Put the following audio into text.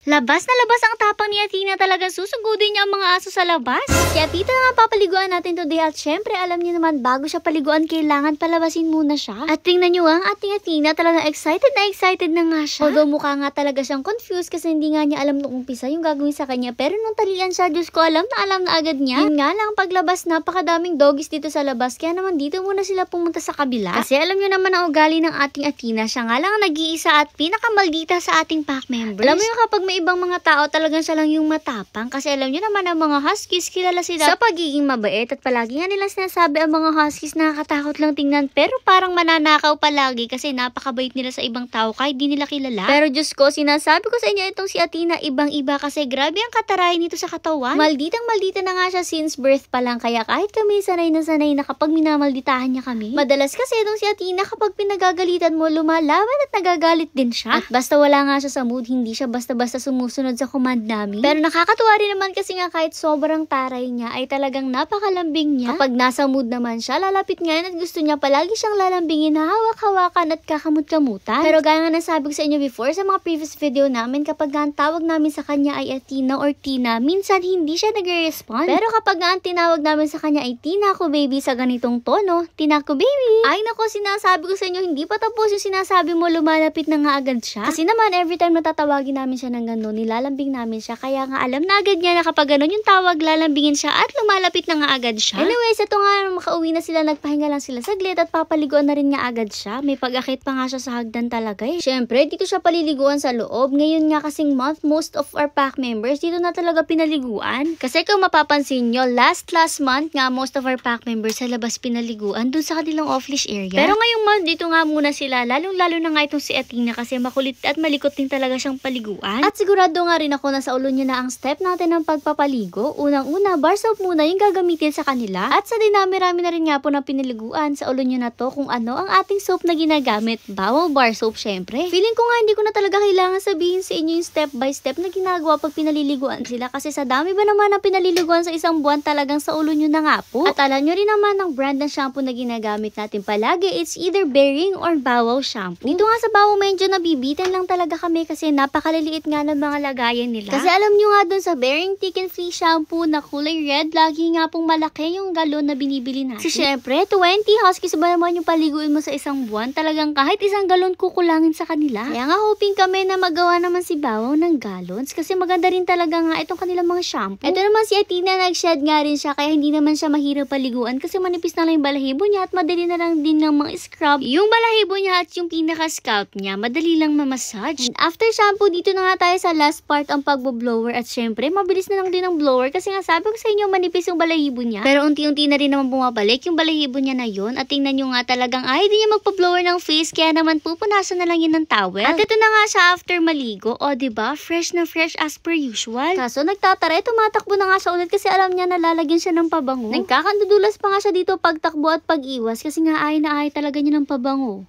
Labas na labas ang tapang ni Athena, talagang susugudin niya ang mga aso sa labas. Kaya tita nga papaliguan natin today at syempre alam niyo naman bago siya paliguan kailangan palabasin muna siya. At tingnan niyo ang ating Athena, talagang excited na nga siya. Although mukha nga talaga siyang confused kasi hindi nga niya alam nung umpisa yung gagawin sa kanya. Pero nung talian siya, Diyos ko alam na agad niya. Yun nga lang paglabas napakadaming doggies dito sa labas. Kaya naman dito muna sila pumunta sa kabila. Kasi alam niyo naman ang ugali ng ating Athena. Siya nga lang ang nag-iisa at pinakamaldita sa ating pack members. Alam mo yung kapag may ibang mga tao talagang siya lang yung matapang kasi alam niyo naman ang mga huskies kilala sila sa pagiging mabait at palagi nga nilang sinasabi ang mga huskies nakakatakot lang tingnan pero parang mananakaw palagi kasi napakabait nila sa ibang tao kahit di nila kilala. Pero Diyos ko, sinasabi ko sa inyo itong si Athena ibang-iba kasi grabe ang katarayan nito sa katawan. Maldita na nga siya since birth pa lang kaya kahit kami sanay na kapag minamalditahan niya kami. Madalas kasi itong si Athena kapag pinagagalitan mo lumalaban at nagagalit din siya. At basta wala nga siya sa mood, hindi siya basta-basta sumusunod sa command namin. Pero nakakatuwa rin naman kasi nga kahit sobrang taray niya ay talagang napakalambing niya. Kapag nasa mood naman siya, lalapit ngayon at gusto niya palagi siyang lalambingin, hahawak-hawakan at kakamut-kamutan. Pero gaya nga nasabi ko sa inyo before sa mga previous video namin, kapag nga ang tawag namin sa kanya ay Athena or Tina, minsan hindi siya nagre-respond. Pero kapag nga ang tinawag namin sa kanya ay Tina ko baby sa ganitong tono, Tina ko baby. Ay nako, sinasabi ko sa inyo, hindi pa tapos yung sinasabi mo, lumalapit na nga agad siya. Kasi naman every time natatawagin namin siya ng gano'n, nilalambing namin siya. Kaya nga alam na agad niya na kapag gano'n yung tawag, lalambingin siya at lumalapit na nga agad siya. Anyways, ito nga makauwi na sila, nagpahinga lang sila saglit at papaliguan na rin nga agad siya. May pag-akit pa nga siya sa hagdan talaga eh. Syempre, dito siya paliliguan sa loob. Ngayon nga kasing month, most of our pack members dito na talaga pinaliguan. Kasi kung mapapansin nyo, last month nga most of our pack members sa labas pinaliguan dun sa kanilang off-leash area. Pero ngayong month, dito nga muna sila. Lalong-lalo na nga itong si Athena kasi makulit at malikot din talaga siyang paliguan. At sigurado nga rin ako na sa ulo niya na ang step natin ng pagpapaligo. Unang-una, bar soap muna yung gagamitin sa kanila. At sa dinami-rami na rin nga po ng pinaliguan sa ulo niya na to kung ano ang ating soap na ginagamit. Bawal bar soap syempre. Feeling ko nga hindi ko na talaga kailangan sabihin sa inyo yung step by step na ginagawa pag pinaliliguan sila kasi sa dami ba naman ang pinaliliguan sa isang buwan talagang sa ulo nyo na nga po. At alam nyo rin naman ang brand ng shampoo na ginagamit natin palagi, it's either Bearing or Bawaw shampoo. Dito nga sa Bawaw medyo nabibitan lang talaga kami kasi napakaliliit nga ng mga lagayan nila. Kasi alam nyo nga dun sa Bearing Thick and Free shampoo na kulay red, lagi nga pong malaki yung galon na binibili natin. Kasi syempre, 20 huskies ba naman yung paliguin mo sa isang buwan? Talagang kahit isang galon kukulangin sa kanila. Kaya nga hoping kami na magawa naman si Bawaw ng gallons kasi maganda rin talaga nga itong kanilang mga shampoo. Ito naman si Athena, nag-shed nga rin siya kaya hindi naman siya mahirap paliguan kasi manipis na lang yung balahibo niya at madali na lang din ng mga scrub. Yung balahibo niya at yung pinaka-scalp niya, madali lang ma-massage. And after shampoo, dito na nga tayo sa last part ang pagbo-blower at syempre, mabilis na lang din ang blower kasi nga sabi ko sa inyo manipis yung balahibo niya. Pero unti-unti na rin naman bumabalik yung balahibo niya na yun at tingnan nyo nga talagang ay di niya magpa-blower ng face kaya naman pupunasan na lang yun ng towel. At ito na nga siya after maligo. O diba, fresh na fresh as per usual. Kaso nagtatara, tumatakbo na nga siya ulit kasi alam niya na lalagyan siya ng pabango. Nagkakandudulas pa nga siya dito pagtakbo at pag-iwas kasi nga ay na ay talaga niya ng pabango.